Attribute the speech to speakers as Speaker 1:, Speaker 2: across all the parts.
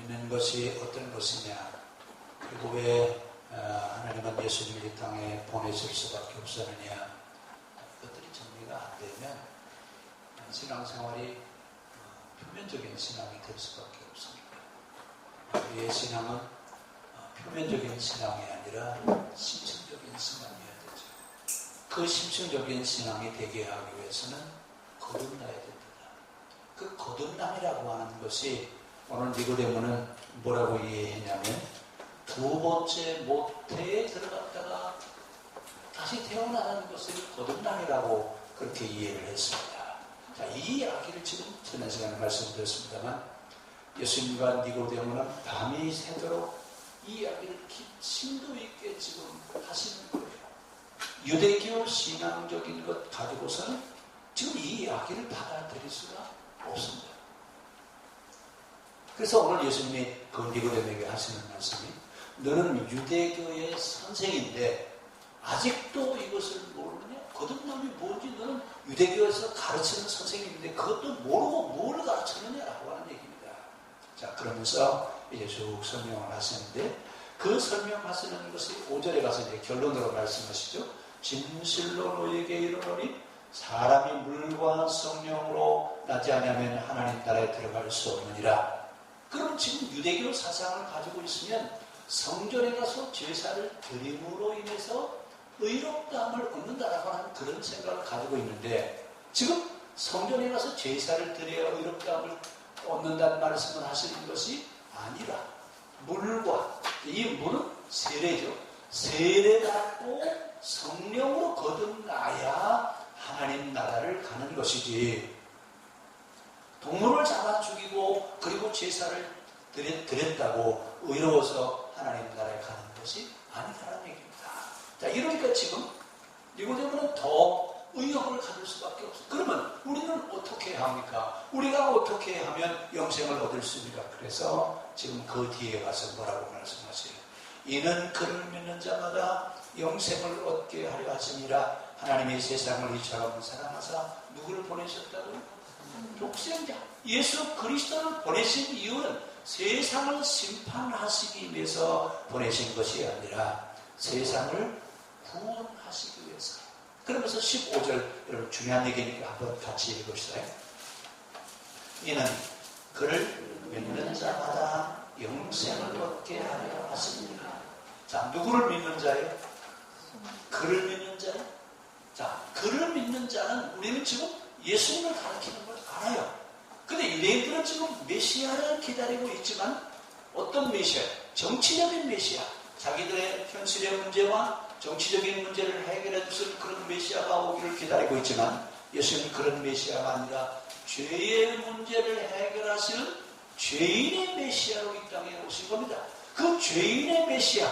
Speaker 1: 믿는 것이 어떤 것이냐, 그리고 왜 하나님은 예수님을 이 땅에 보내실 수밖에 없었느냐, 이것들이 정리가 안 되면 신앙생활이 표면적인 신앙이 될 수밖에 없습니다. 우리의 신앙은 표면적인 신앙이 아니라 심층적인 신앙이어야 되죠. 그 심층적인 신앙이 되게 하기 위해서는 거듭나야 됩니다. 그 거듭남이라고 하는 것이 오늘 니고데모는 뭐라고 이해했냐면, 두 번째 모태에 들어갔다가 다시 태어나는 것을 거듭남이라고 그렇게 이해를 했습니다. 자, 이 이야기를 지금 지난 시간에 말씀드렸습니다만, 예수님과 니고데모는 밤이 새도록 이 이야기를 심도 있게 지금 하시는 거예요. 유대교 신앙적인 것 가지고서는 지금 이 이야기를 받아들일 수가 없습니다. 그래서 오늘 예수님이 그 니고데모에게 하시는 말씀이, 너는 유대교의 선생인데 아직도 이것을 모르느냐? 거듭남이 뭔지 너는 유대교에서 가르치는 선생님인데 그것도 모르고 뭘 가르치느냐라고 하는 얘기입니다. 자, 그러면서 이제 쭉 설명을 하시는데, 그 설명하시는 것이 5절에 가서 이제 결론으로 말씀하시죠. 진실로 너희에게 이르노니 사람이 물과 성령으로 나지 않으면 하나님 나라에 들어갈 수 없느니라. 그럼 지금 유대교 사상을 가지고 있으면 성전에 가서 제사를 드림으로 인해서 의롭다함을 얻는다라고 하는 그런 생각을 가지고 있는데, 지금 성전에 가서 제사를 드려야 의롭다함을 얻는다는 말씀을 하시는 것이 아니라, 물과, 이 물은 세례죠. 세례받고 성령으로 거듭나야 하나님 나라를 가는 것이지, 동물을 잡아 죽이고 그리고 제사를 드렸다고 의로워서 하나님 나라에 가는 것이 아니다라는 얘기입니다. 자, 이러니까 지금 니고데모는 더 의혹을 가질 수밖에 없어요. 그러면 우리는 어떻게 해야 합니까? 우리가 어떻게 하면 영생을 얻을 수 있습니까? 그래서 지금 그 뒤에 가서 뭐라고 말씀하세요? 이는 그를 믿는 자마다 영생을 얻게 하려 하시니라. 하나님의 세상을 이처럼 사랑하사 누구를 보내셨다고요? 독생자 예수 그리스도를 보내신 이유는 세상을 심판하시기 위해서 보내신 것이 아니라 세상을 구원하시기 위해서. 그러면서 15절, 여러분 중요한 얘기니까 한번 같이 읽읍시다. 이는 그를 믿는 자마다 영생을 얻게 하려 하십니다. 자, 누구를 믿는 자예요? 그를 믿는 자예요? 자, 그를 믿는 자는 우리는 지금 예수님을 가르치는 걸 알아요. 근데 유대인들은 지금 메시아를 기다리고 있지만, 어떤 메시아? 정치적인 메시아. 자기들의 현실의 문제와 정치적인 문제를 해결해 주실 그런 메시아가 오기를 기다리고 있지만, 예수님은 그런 메시아가 아니라 죄의 문제를 해결하시는 죄인의 메시아로 이 땅에 오신 겁니다. 그 죄인의 메시아,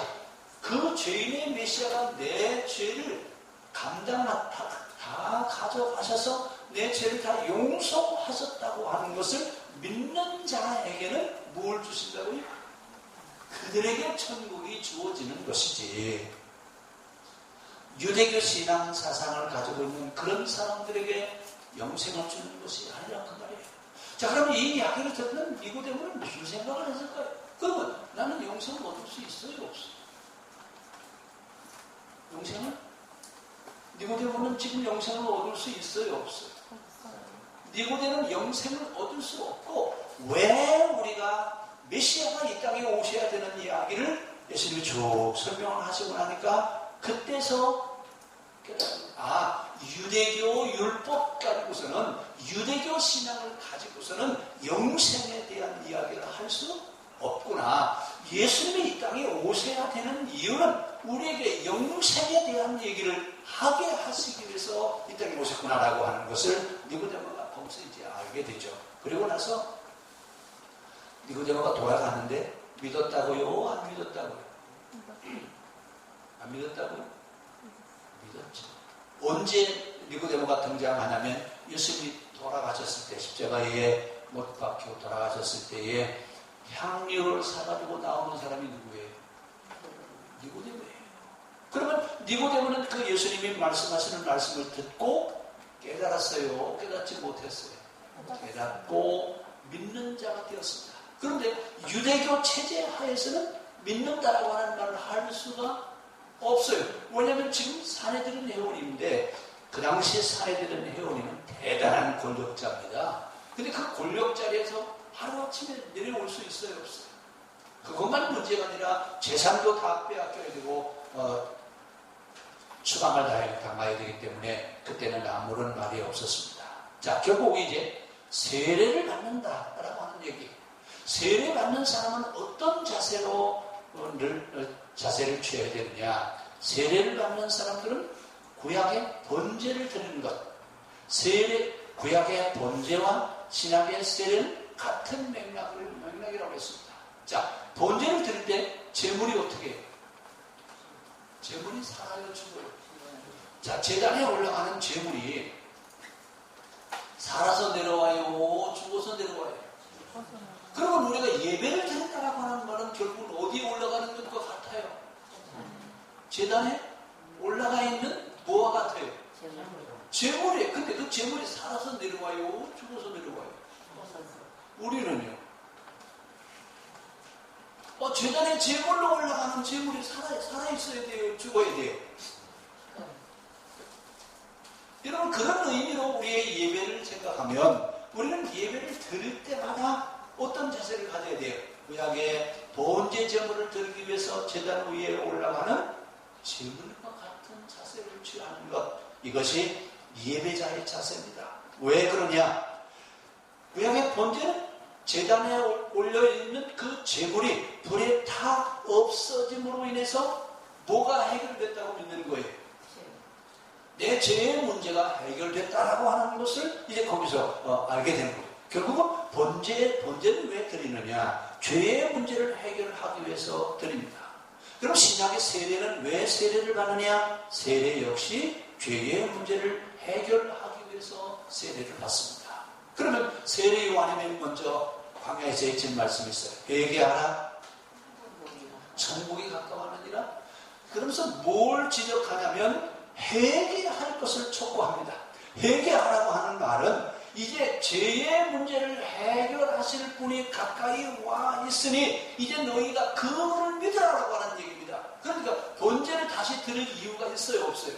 Speaker 1: 그 죄인의 메시아가 내 죄를 다 가져가셔서 내 죄를 다 용서하셨다고 하는 것을 믿는 자에게는 뭘 주신다고요? 그들에게 천국이 주어지는 것이지, 유대교 신앙 사상을 가지고 있는 그런 사람들에게 영생을 주는 것이 아니라 그 말이에요. 자, 그럼 이 이야기를 듣는 니고데모는 무슨 생각을 했을까요? 그러면 나는 영생을 얻을 수 있어요, 없어요? 영생을? 니고데모는 지금 영생을 얻을 수 있어요, 없어요? 니고데모는 영생을 얻을 수 없고, 왜 우리가 메시아가 이 땅에 오셔야 되는 이야기를 예수님이 쭉 설명을 하시고 나니까 그때서 유대교 율법 가지고서는, 유대교 신앙을 가지고서는 영생에 대한 이야기를 할 수 없구나. 예수님이 이 땅에 오셔야 되는 이유는 우리에게 영생에 대한 얘기를 하게 하시기 위해서 이 땅에 오셨구나라고 하는 것을 니고데모가 거기서 이제 알게 되죠. 그리고 나서 니고데모가 돌아가는데 믿었다고요? 안 믿었다고요? 안 믿었다고요? 믿었죠. 언제 니고데모가 등장하냐면 예수님이 돌아가셨을 때, 십자가에 못 박혀 돌아가셨을 때에 향료를 사가지고 나오는 사람이 누구예요? 니고데모예요. 그러면 니고데모는 그 예수님이 말씀하시는 말씀을 듣고 깨달았어요? 깨닫지 못했어요? 깨닫고 믿는 자가 되었습니다. 그런데 유대교 체제 하에서는 믿는다라고 하는 말을 할 수가 없어요. 왜냐하면 지금 사내들은 회원인데 그 당시에 사내들은 회원이면 대단한 권력자입니다. 근데 그 권력 자리에서 하루아침에 내려올 수 있어요, 없어요? 그것만 문제가 아니라 재산도 다 빼앗겨야 되고 추방을 당해야 되기 때문에 그때는 아무런 말이 없었습니다. 자, 결국 이제 세례를 받는다라고 하는 얘기. 세례 받는 사람은 어떤 자세를 취해야 되느냐. 세례를 받는 사람들은 구약의 번제를 드리는 것. 구약의 번제와 신약의 세례는 같은 맥락이라고 했습니다. 자, 번제를 드릴 때 제물이 어떻게 해요? 제물이 살아요, 죽어요? 자, 제단에 올라가는 제물이 살아서 내려와요, 죽어서 내려와요? 그러면 우리가 예배를 드린다라고 하는 말은 결국은 어디에 올라가는 것과 같아요? 제단에 올라가 있는 뭐와 같아요? 제물이에요. 근데 그 제물이 살아서 내려와요, 죽어서 내려와요? 우리는요? 제단에 제물로 올라가는 제물이 살아있어야 돼요, 죽어야 돼요? 여러분, 그런 의미로 우리의 예배를 생각하면 우리는 예배를 드릴 때마다 어떤 자세를 가져야 돼요? 구약의 번제 제물을 드리기 위해서 제단 위에 올라가는 제물과 같은 자세를 취하는 것. 이것이 예배자의 자세입니다. 왜 그러냐? 구약의 번제는 제단에 올려있는 그 제물이 불에 다 없어짐으로 인해서 뭐가 해결됐다고 믿는 거예요? 내 죄의 문제가 해결됐다라고 하는 것을 이제 거기서 알게 되는 거예요. 결국은 번제는 왜 드리느냐? 죄의 문제를 해결하기 위해서 드립니다. 그럼 신약의 세례는 왜 세례를 받느냐? 세례 역시 죄의 문제를 해결하기 위해서 세례를 받습니다. 그러면 세례 요한이 먼저 광야에서 해진 말씀이 있어요. 회개하라, 천국이 가까웠느니라. 그러면서 뭘 지적하냐면 회개할 것을 촉구합니다. 회개하라고 하는 말은 이제 죄의 문제를 해결하실 분이 가까이 와 있으니 이제 너희가 그분을 믿으라고 하는 얘기입니다. 그러니까 번제를 다시 드릴 이유가 있어요, 없어요?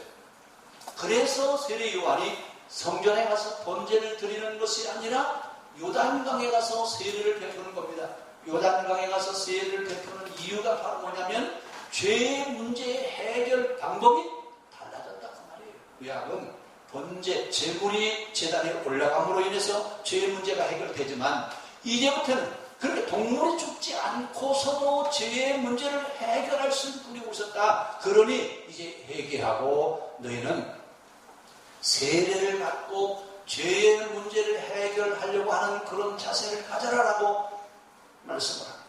Speaker 1: 그래서 세례 요한이 성전에 가서 번제를 드리는 것이 아니라 요단강에 가서 세례를 베푸는 겁니다. 요단강에 가서 세례를 베푸는 이유가 바로 뭐냐면 죄의 문제의 해결 방법이 달라졌다 그 말이에요. 구약은 번제, 제물이 제단에 올라감으로 인해서 죄의 문제가 해결되지만 이제부터는 그렇게 동물이 죽지 않고서도 죄의 문제를 해결할 수 있는 분이 오셨다. 그러니 이제 회개하고 너희는 세례를 받고 죄의 문제를 해결하려고 하는 그런 자세를 가져라라고 말씀을 합니다.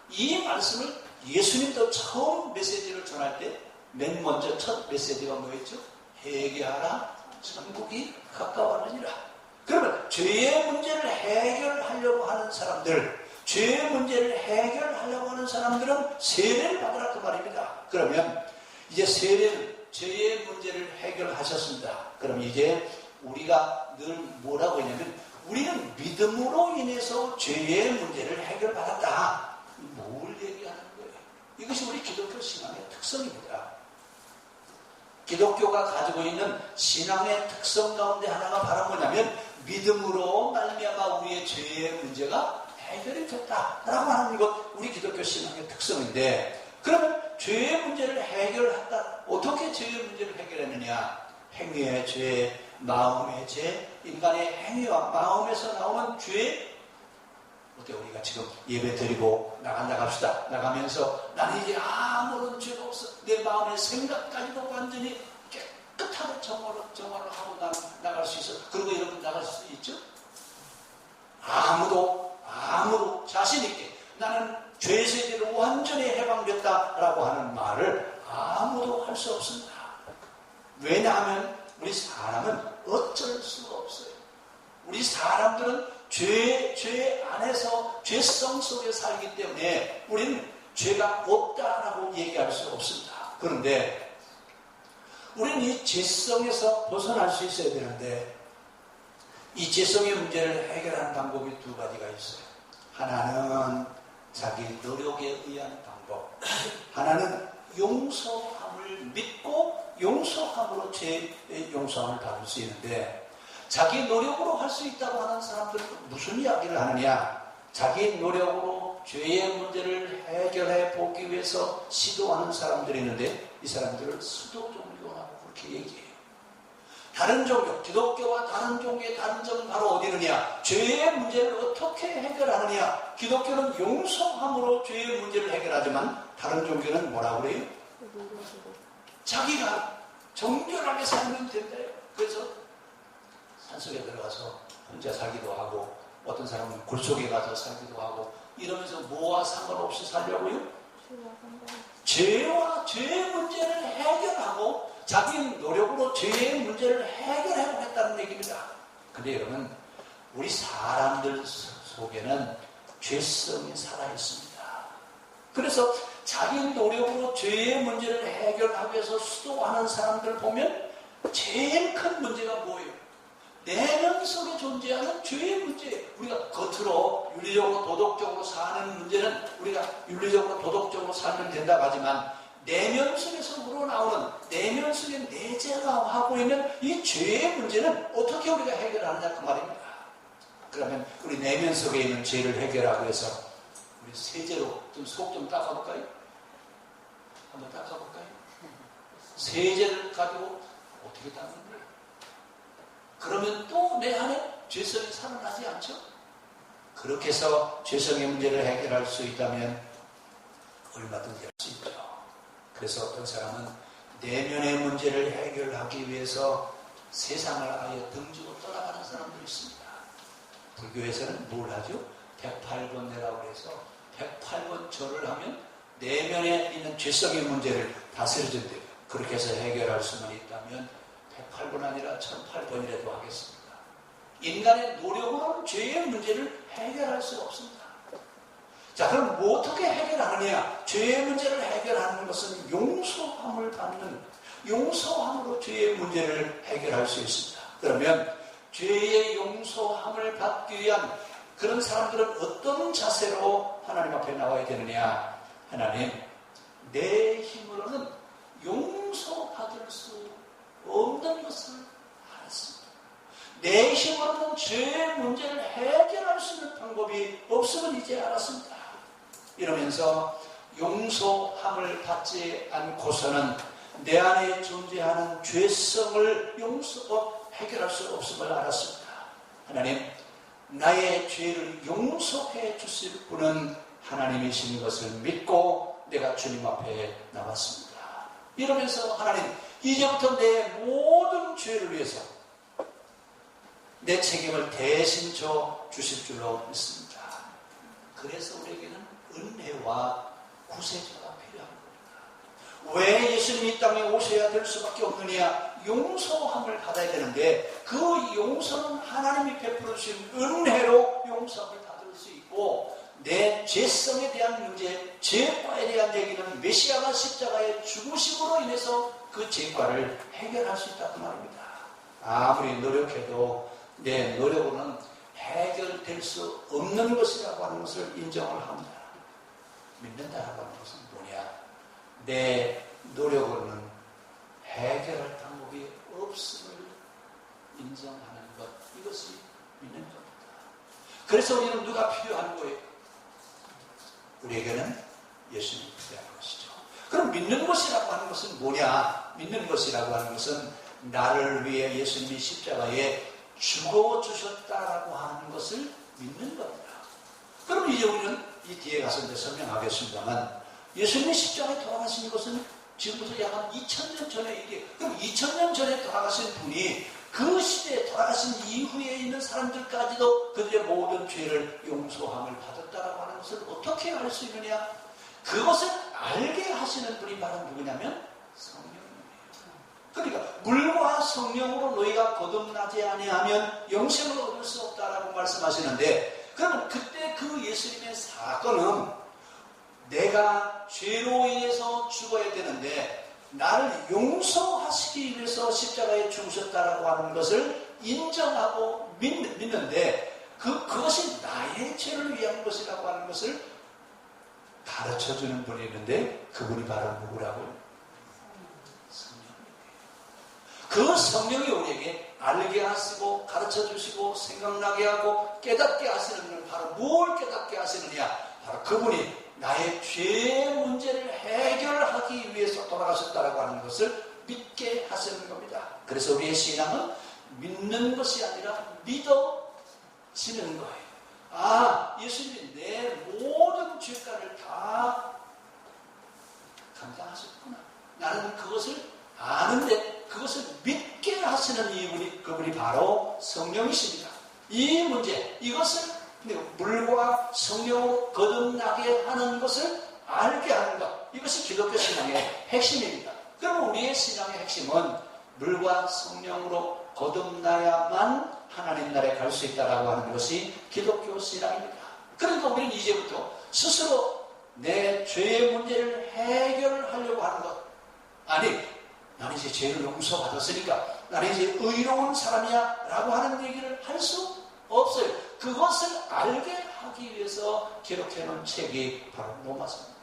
Speaker 1: 이 말씀을 예수님도 처음 메시지를 전할 때 맨 먼저 첫 메시지가 뭐였죠? 회개하라, 천국이 가까웠느니라. 그러면 죄의 문제를 해결하려고 하는 사람들, 죄의 문제를 해결하려고 하는 사람들은 세례를 받으라 그 말입니다. 그러면 이제 세례는 죄의 문제를 해결하셨습니다. 그럼 이제 우리가 늘 뭐라고 했냐면 우리는 믿음으로 인해서 죄의 문제를 해결받았다. 뭘 얘기하는 거예요? 이것이 우리 기독교 신앙의 특성입니다. 기독교가 가지고 있는 신앙의 특성 가운데 하나가 바로 뭐냐면 믿음으로 말미암아 우리의 죄의 문제가 해결이 됐다라고 하는 것, 우리 기독교 신앙의 특성인데, 그러면 죄의 문제를 해결했다. 어떻게 죄의 문제를 해결했느냐? 행위의 죄, 마음의 죄, 인간의 행위와 마음에서 나오는 죄. 어때? 우리가 지금 예배 드리고 나갑시다. 나가면서 나는 이제 아무런 죄가 없어. 내 마음의 생각까지도 완전히 깨끗하게 정화를 하고 나갈 수 있어. 그리고 여러분 나갈 수 있죠? 아무도 자신 있게 나는 죄세제로 완전히 해방됐다라고 하는 말을 아무도 할 수 없습니다. 왜냐하면 우리 사람은 어쩔 수가 없어요. 우리 사람들은 죄 안에서 죄성 속에 살기 때문에 우리는 죄가 없다라고 얘기할 수 없습니다. 그런데 우리는 이 죄성에서 벗어날 수 있어야 되는데 이 죄성의 문제를 해결하는 방법이 두 가지가 있어요. 하나는 자기 노력에 의한 방법, 하나는 용서함을 믿고 용서함으로 죄의 용서함을 받을 수 있는데, 자기 노력으로 할 수 있다고 하는 사람들은 무슨 이야기를 하느냐? 자기 노력으로 죄의 문제를 해결해 보기 위해서 시도하는 사람들이 있는데, 이 사람들을 수도 종교라고 그렇게 얘기해요. 다른 종교, 기독교와 다른 종교의 다른 점은 바로 어디 있느냐? 죄의 문제를 어떻게 해결하느냐? 기독교는 용서함으로 죄의 문제를 해결하지만 다른 종교는 뭐라고 그래요? 자기가 정결하게 살면 된대요. 그래서 산속에 들어가서 혼자 살기도 하고, 어떤 사람은 굴속에 가서 살기도 하고, 이러면서 뭐와 상관없이 살려고요? 죄와 죄의 문제를 해결하고 자기 노력으로 죄의 문제를 해결해보겠다는 얘기입니다. 근데 여러분, 우리 사람들 속에는 죄성이 살아있습니다. 그래서 자기 노력으로 죄의 문제를 해결하기 위해서 수도하는 사람들을 보면 제일 큰 문제가 뭐예요? 내면 속에 존재하는 죄의 문제. 우리가 겉으로 윤리적으로 도덕적으로 사는 문제는 우리가 윤리적으로 도덕적으로 살면 된다고 하지만, 내면 속에서 우러나오는, 내면 속에 내재가 하고 있는 이 죄의 문제는 어떻게 우리가 해결하느냐 그 말입니다. 그러면 우리 내면 속에 있는 죄를 해결하기 위해서 우리 세제로 좀 속 좀 닦아볼까요? 한번 닦아볼까요? 세제를 가지고 어떻게 닦는 거예요? 그러면 또 내 안에 죄성이 살아나지 않죠? 그렇게 해서 죄성의 문제를 해결할 수 있다면 얼마든지 할 수 있죠. 그래서 어떤 사람은 내면의 문제를 해결하기 위해서 세상을 아예 등지고 떠나가는 사람들이 있습니다. 불교에서는 뭘 하죠? 108번내라고 해서 108번 절을 하면 내면에 있는 죄성의 문제를 다스려준대요. 그렇게 해서 해결할 수만 있다면 108번 아니라 1008번이라도 하겠습니다. 인간의 노력으로는 죄의 문제를 해결할 수가 없습니다. 자, 그럼 뭐 어떻게 해결하느냐? 죄의 문제를 해결하는 것은 용서함을 받는, 용서함으로 죄의 문제를 해결할 수 있습니다. 그러면 죄의 용서함을 받기 위한 그런 사람들은 어떤 자세로 하나님 앞에 나와야 되느냐? 하나님, 내 힘으로는 용서받을 수 없는 것을 알았습니다. 내 힘으로는 죄의 문제를 해결할 수 있는 방법이 없음을 이제 알았습니다. 이러면서 용서함을 받지 않고서는 내 안에 존재하는 죄성을 해결할 수 없음을 알았습니다. 하나님, 나의 죄를 용서해 주실 분은 하나님이신 것을 믿고 내가 주님 앞에 나왔습니다. 이러면서 하나님, 이제부터 내 모든 죄를 위해서 내 책임을 대신 져 주실 줄로 믿습니다. 그래서 우리에게는 은혜와 구세주가 필요한 겁니다. 왜 예수님이 이 땅에 오셔야 될 수밖에 없느냐? 용서함을 받아야 되는데, 그 용서는 하나님이 베풀어 주신 은혜로 용서함을 받을 수 있고, 내 죄성에 대한 문제, 죄과에 대한 얘기는 메시아가 십자가의 죽으심으로 인해서 그 죄과를 해결할 수 있다고 말입니다. 아무리 노력해도 내 노력으로는 해결될 수 없는 것이라고 하는 것을 인정을 합니다. 믿는다라고 하는 것은 뭐냐? 내 노력으로는 해결할 방법이 없음을 인정하는 것, 이것이 믿는 겁니다. 그래서 우리는 누가 필요한 거예요? 우리에게는 예수님이 필요한 것이죠. 그럼 믿는 것이라고 하는 것은 뭐냐? 믿는 것이라고 하는 것은 나를 위해 예수님이 십자가에 죽어주셨다라고 하는 것을 믿는 겁니다. 그럼 이제 우리는 이 뒤에 가서 이제 설명하겠습니다만, 예수님이 십자가에 돌아가신 것은 지금부터 약 한 2000년 전의 일이에요. 그럼 2000년 전에 돌아가신 분이 그 시대에 돌아가신 이후에 있는 사람들까지도 그들의 모든 죄를 용서함을 받았다라고 하는 것을 어떻게 알 수 있느냐? 그것을 알게 하시는 분이 바로 누구냐면 성령님이에요. 그러니까 물과 성령으로 너희가 거듭나지 아니하면 영생을 얻을 수 없다라고 말씀하시는데, 그러면 그때 그 예수님의 사건은 내가 죄로 인해서 죽어야 되는데 나를 용서하시기 위해서 십자가에 죽으셨다라고 하는 것을 인정하고 믿는데, 그것이 나의 죄를 위한 것이라고 하는 것을 가르쳐주는 분이 있는데 그분이 바로 누구라고요? 성령이에요. 그 성령이 우리에게 알게 하시고 가르쳐주시고 생각나게 하고 깨닫게 하시는 건 바로 뭘 깨닫게 하시느냐? 바로 그분이 나의 죄의 문제를 해결하기 위해서 돌아가셨다라고 하는 것을 믿게 하시는 겁니다. 그래서 우리의 신앙은 믿는 것이 아니라 믿어지는 거예요. 아, 예수님이 내 모든 죄가를 다 감당하셨구나. 나는 그것을 아는데 그것을 믿게 하시는 이분이 그분이 바로 성령이십니다. 이 문제, 이것을 물과 성령으로 거듭나게 하는 것을 알게 하는 것, 이것이 기독교 신앙의 핵심입니다. 그럼 우리의 신앙의 핵심은 물과 성령으로 거듭나야만 하나님 나라에 갈 수 있다라고 하는 것이 기독교 신앙입니다. 그러니까 우리는 이제부터 스스로 내 죄의 문제를 해결하려고 하는 것. 아니, 나는 이제 죄를 용서받았으니까 나는 이제 의로운 사람이야 라고 하는 얘기를 할 수 없어요. 그것을 알게 하기 위해서 기록해 놓은 책이 바로 로마서입니다.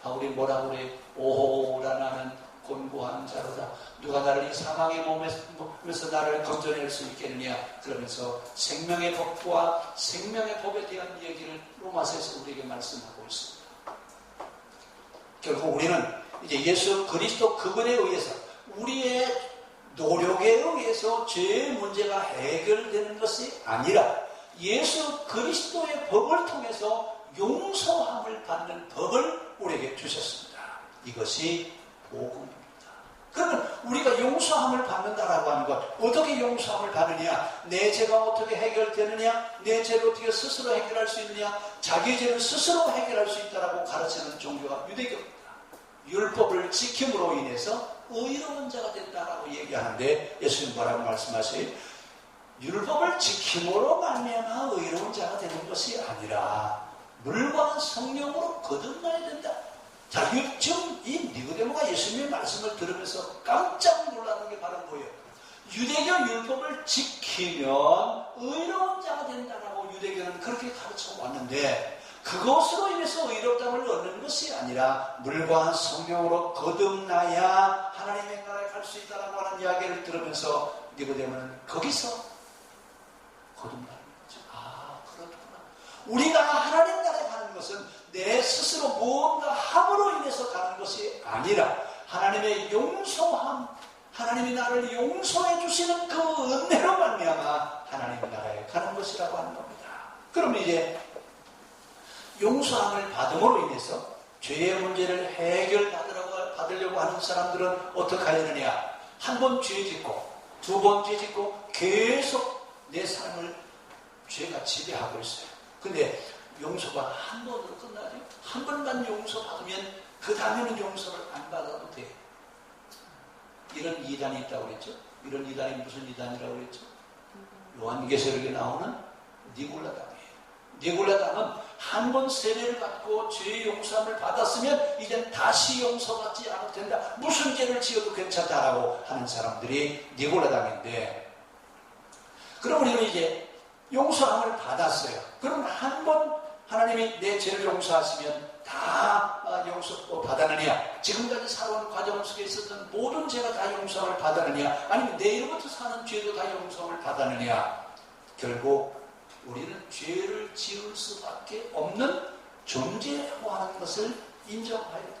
Speaker 1: 바울이 뭐라고 그래요? 오호라 나는 곤고한 자로다. 누가 나를 이 사망의 몸에서 나를 건져낼 수 있겠느냐. 그러면서 생명의 법과 생명의 법에 대한 얘기를 로마서에서 우리에게 말씀하고 있습니다. 결국 우리는 이제 예수 그리스도 그분에 의해서 우리의 노력에 의해서 죄의 문제가 해결되는 것이 아니라 예수 그리스도의 법을 통해서 용서함을 받는 법을 우리에게 주셨습니다. 이것이 복음입니다. 그러면 우리가 용서함을 받는다라고 하는 것, 어떻게 용서함을 받느냐, 내 죄가 어떻게 해결되느냐, 내 죄를 어떻게 스스로 해결할 수 있느냐, 자기 죄를 스스로 해결할 수 있다라고 가르치는 종교가 유대교입니다. 율법을 지킴으로 인해서 의로운 자가 된다라고 얘기하는데 예수님 뭐라고 말씀하세요? 율법을 지킴으로 말미암아 의로운 자가 되는 것이 아니라 물과 성령으로 거듭나야 된다. 자, 지금 이 니고데모가 예수님의 말씀을 들으면서 깜짝 놀라는 게 바로 뭐예요? 유대교 율법을 지키면 의로운 자가 된다라고 유대교는 그렇게 가르쳐 왔는데 그것으로 인해서 의롭다함을 얻는 것이 아니라 물과 성령으로 거듭나야 하나님의 나라에 갈 수 있다라고 하는 이야기를 들으면서 니고데모는 거기서 거듭나는 거죠. 아, 그렇구나. 우리가 하나님 나라에 가는 것은 내 스스로 무언가 함으로 인해서 가는 것이 아니라 하나님의 용서함, 하나님이 나를 용서해 주시는 그 은혜로 말미암아 하나님 나라에 가는 것이라고 하는 겁니다. 그럼 이제 용서함을 받음으로 인해서 죄의 문제를 해결받으려고 하는 사람들은 어떻게 하느냐? 한 번 죄 짓고 두 번 죄 짓고 계속 내 삶을 죄가 지배하고 있어요. 근데 용서가 한 번으로 끝나죠. 한 번만 용서받으면 그 다음에는 용서를 안 받아도 돼. 이런 이단이 있다고 그랬죠. 이런 이단이 무슨 이단이라고 그랬죠? 요한계시록에 나오는 니골라당이에요. 니골라당은 한 번 세례를 받고 죄의 용서함을 받았으면 이젠 다시 용서받지 않아도 된다. 무슨 죄를 지어도 괜찮다라고 하는 사람들이 니골라당인데, 그럼 우리는 이제 용서함을 받았어요. 그럼 한 번 하나님이 내 죄를 용서하시면 다 용서 받았느냐? 지금까지 살아온 과정 속에 있었던 모든 죄가 다 용서함을 받았느냐? 아니면 내일부터 사는 죄도 다 용서함을 받았느냐? 결국 우리는 죄를 지을 수밖에 없는 존재라고 하는 것을 인정해야 돼요.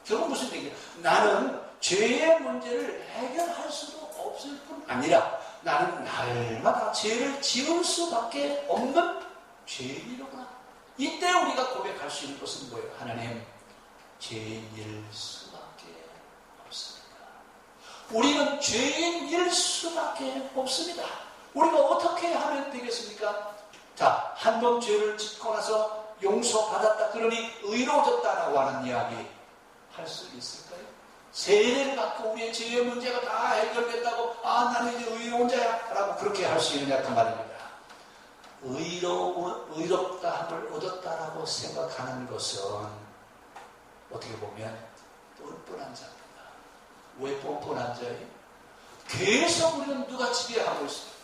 Speaker 1: 결국 무슨 얘기예요? 나는 죄의 문제를 해결할 수도 없을 뿐 아니라 나는 날마다 죄를 지을 수밖에 없는 죄인이로구나. 이때 우리가 고백할 수 있는 것은 뭐예요? 하나님, 죄인일 수밖에 없습니다. 우리는 죄인일 수밖에 없습니다. 우리가 어떻게 하면 되겠습니까? 자, 한 번 죄를 짓고 나서 용서받았다 그러니 의로워졌다라고 하는 이야기 할 수 있을까요? 세례를 받고 우리의 죄의 문제가 다 해결된다고, 아, 나는 이제 의로운 자야 라고 그렇게 할 수 있느냐 그 말입니다. 의롭다함을 얻었다라고 생각하는 것은 어떻게 보면 뻔뻔한 자입니다. 왜 뻔뻔한 자예요? 계속 우리는 누가 지배하고 있어요.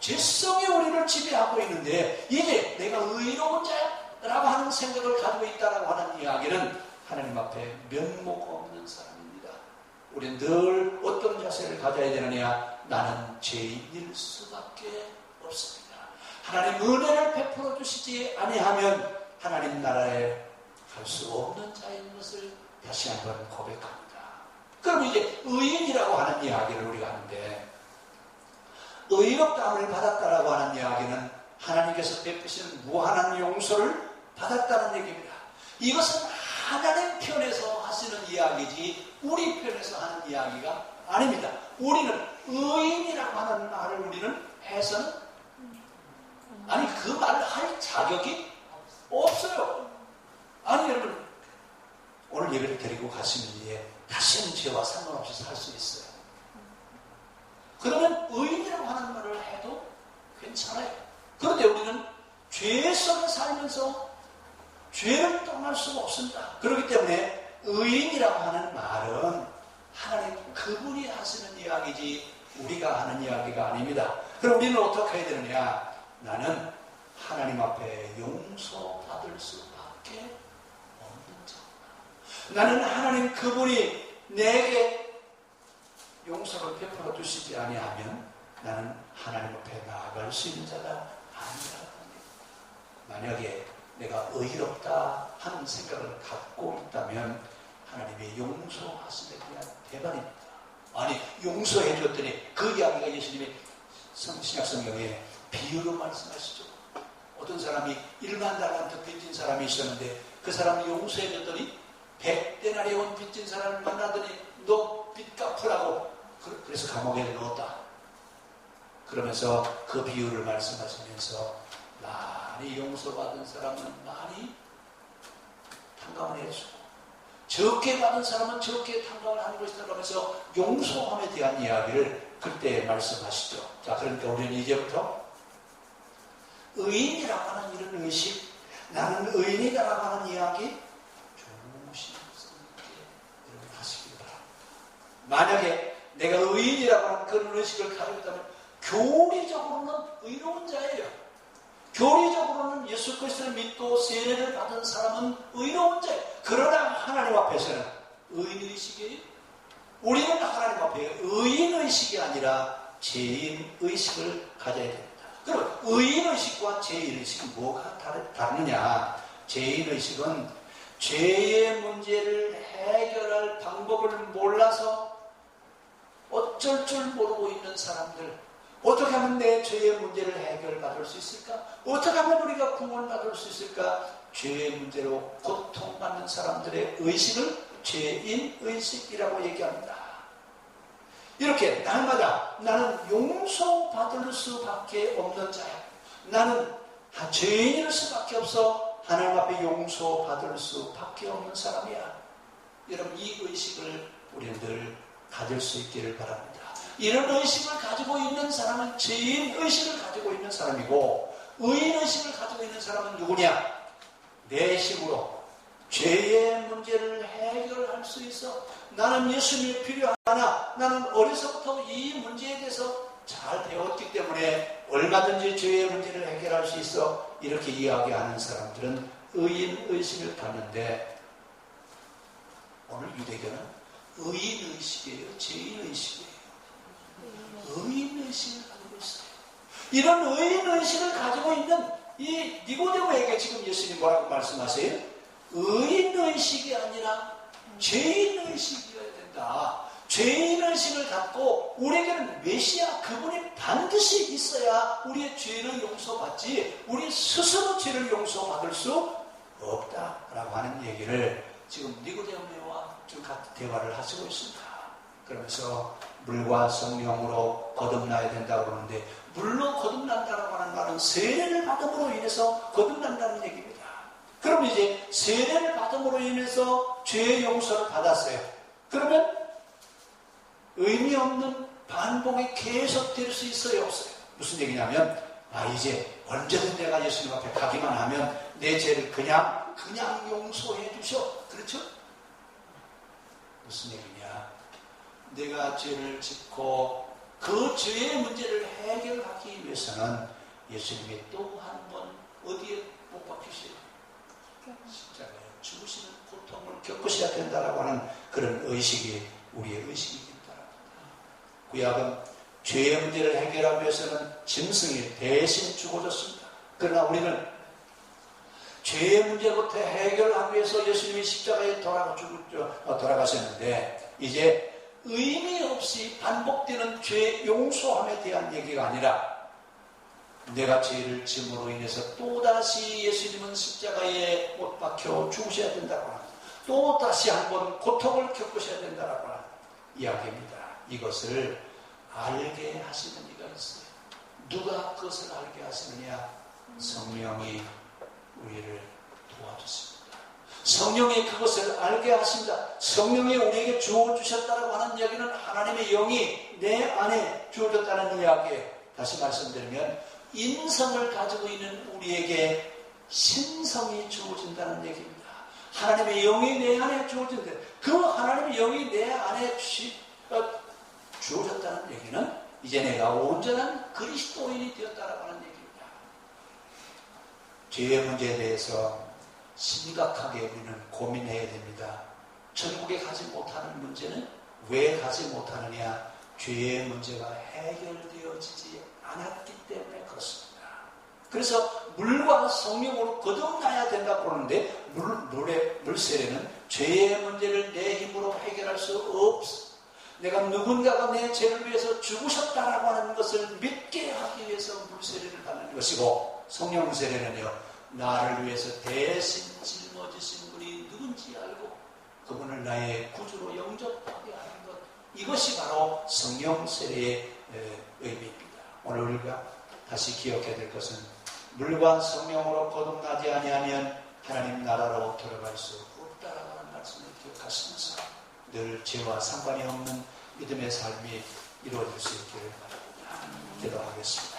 Speaker 1: 죄성이 우리를 지배하고 있는데 이제 내가 의로운 자라고 하는 생각을 가지고 있다라고 하는 이야기는 하나님 앞에 면목 없는 사람입니다. 우리는 늘 어떤 자세를 가져야 되느냐? 나는 죄인일 수밖에 없습니다. 하나님 은혜를 베풀어 주시지 아니하면 하나님 나라에 갈 수 없는 자인 것을 다시 한번 고백합니다. 그럼 이제 의인이라고 하는 이야기를 우리가 하는데, 의롭다함을 받았다라고 하는 이야기는 하나님께서 베푸시는 무한한 용서를 받았다는 얘기입니다. 이것은 하나님 편에서 하시는 이야기지 우리 편에서 하는 이야기가 아닙니다. 우리는 의인이라고 하는 말을 우리는 해서는 그 말을 할 자격이 없어요. 여러분, 오늘 예배를 드리고 가시는 뒤에 다시는 죄와 상관없이 살 수 있어요. 그러면 의인이라고 하는 말을 해도 괜찮아요. 그런데 우리는 죄 속에 살면서 죄를 떠날 수가 없습니다. 그렇기 때문에 의인이라고 하는 말은 하나님 그분이 하시는 이야기지 우리가 하는 이야기가 아닙니다. 그럼 우리는 어떻게 해야 되느냐? 나는 하나님 앞에 용서받을 수밖에 없는 자다. 나는 하나님 그분이 내게 용서를 베풀어 주시지 아니하면 나는 하나님 앞에 나아갈 수 있는 자가 아니라는 겁니다. 만약에 내가 의롭다 하는 생각을 갖고 있다면 하나님의 용서하심에 대한 대반입니다. 용서해 줬더니 그 이야기가 예수님이 신약성경에 비유로 말씀하시죠. 어떤 사람이 1만 달란트 빚진 사람이 있었는데 그 사람이 용서해 줬더니 100데나리온 빚진 사람을 만나더니 너 빚 갚으라고 그래서 감옥에 넣었다. 그러면서 그 비유를 말씀하시면서 많이 용서받은 사람은 많이 탕감을 해주고 적게 받은 사람은 적게 탕감을 하는 것이다. 그러면서 용서함에 대한 이야기를 그때 말씀하시죠. 자, 그러니까 우리는 이제부터 의인이라고 하는 이런 의식, 나는 의인이라고 하는 이야기 조심스럽게 여러분 하시기 바랍니다. 만약에 내가 의인이라고 하는 그런 의식을 가지고 있다면 교리적으로는 의로운 자예요. 교리적으로는 예수 그리스도를 믿고 세례를 받은 사람은 의로운 자예요. 그러나 하나님 앞에서는 의인의식이에요. 우리는 하나님 앞에 의인의식이 아니라 죄인의식을 가져야 됩니다. 그럼 의인의식과 죄인의식은 뭐가 다르느냐? 죄인의식은 죄의 문제를 해결할 방법을 몰라서 어쩔 줄 모르고 있는 사람들, 어떻게 하면 내 죄의 문제를 해결받을 수 있을까? 어떻게 하면 우리가 구원받을 수 있을까? 죄의 문제로 고통받는 사람들의 의식을 죄인의식이라고 얘기합니다. 이렇게 날마다 나는 용서받을 수밖에 없는 자야. 나는 죄인일 수밖에 없어. 하나님 앞에 용서받을 수밖에 없는 사람이야. 여러분, 이 의식을 우리는 늘 가질 수 있기를 바랍니다. 이런 의식을 가지고 있는 사람은 죄인의식을 가지고 있는 사람이고, 의인의식을 가지고 있는 사람은 누구냐? 내 힘으로 죄의 문제를 해결할 수 있어. 나는 예수님이 필요하나, 나는 어려서부터 이 문제에 대해서 잘 배웠기 때문에 얼마든지 죄의 문제를 해결할 수 있어. 이렇게 이야기하는 사람들은 의인의식을 갖는데, 오늘 유대교는 의인의식이에요? 죄인의식이에요? 의인의식을 가지고 있어요. 이런 의인의식을 가지고 있는 이 니고데모에게 지금 예수님 뭐라고 말씀하세요? 의인의식이 아니라 죄인의식이어야 된다. 죄인의식을 갖고 우리에게는 메시아 그분이 반드시 있어야 우리의 죄를 용서받지, 우리 스스로 죄를 용서받을 수 없다라고 하는 얘기를 지금 니고데모와 지금 같은 대화를 하시고 있습니다. 그러면서 물과 성령으로 거듭나야 된다고 그러는데, 물로 거듭난다고 하는 말은 세례를 받음으로 인해서 거듭난다는 얘기입니다. 그럼 이제 세례를 받음으로 인해서 죄의 용서를 받았어요. 그러면 의미 없는 반복이 계속될 수 있어요, 없어요? 무슨 얘기냐면, 이제 언제든 내가 예수님 앞에 가기만 하면 내 죄를 그냥 용서해 주셔. 그렇죠? 무슨 얘기냐? 내가 죄를 짓고 그 죄의 문제를 해결하기 위해서는 예수님이 또 한 번 어디에 못 박히셔야 돼요? 십자가에 죽으시는 고통을 겪으셔야 된다라고 하는 그런 의식이 우리의 의식이긴 바랍니다. 구약은 죄의 문제를 해결하기 위해서는 짐승이 대신 죽어졌습니다. 그러나 우리는 죄의 문제부터 해결하기 위해서 예수님이 십자가에 돌아가셨는데 이제 의미 없이 반복되는 죄 용서함에 대한 얘기가 아니라 내가 죄를 짐으로 인해서 또다시 예수님은 십자가에 못 박혀 죽으셔야 된다고 합니다. 또다시 한번 고통을 겪으셔야 된다고 하는 이야기입니다. 이것을 알게 하시는 이가 있어요. 누가 그것을 알게 하시느냐? 성령이 우리를 도와주십니다. 성령이 그것을 알게 하신다. 성령이 우리에게 주어주셨다고 하는 이야기는 하나님의 영이 내 안에 주어졌다는 이야기예요. 다시 말씀드리면 인성을 가지고 있는 우리에게 신성이 주어진다는 얘기입니다. 하나님의 영이 내 안에 주어진다. 그 하나님의 영이 내 안에 주어졌다는 얘기는 이제 내가 온전한 그리스도인이 되었다라고 하는 얘기입니다. 죄의 문제에 대해서 심각하게 우리는 고민해야 됩니다. 천국에 가지 못하는 문제는 왜 가지 못하느냐? 죄의 문제가 해결되어지지 않았기 때문에 그렇습니다. 그래서 물과 성령으로 거듭나야 된다고 그러는데 물세례는 죄의 문제를 내 힘으로 해결할 수 없어. 내가 누군가가 내 죄를 위해서 죽으셨다라고 하는 것을 믿게 하기 위해서 물세례를 받는 것이고, 성령 세례는요, 나를 위해서 대신 짊어지신 분이 누군지 알고 그분을 나의 구주로 영접하게 하는 것, 이것이 바로 성령 세례의 의미입니다. 오늘 우리가 다시 기억해야 될 것은 물과 성령으로 거듭나지 아니하면 하나님 나라로 들어갈 수 없다라고 하는 말씀을 기억하시면서 늘 죄와 상관이 없는 믿음의 삶이 이루어질 수 있기를 바랍니다. 기도하겠습니다.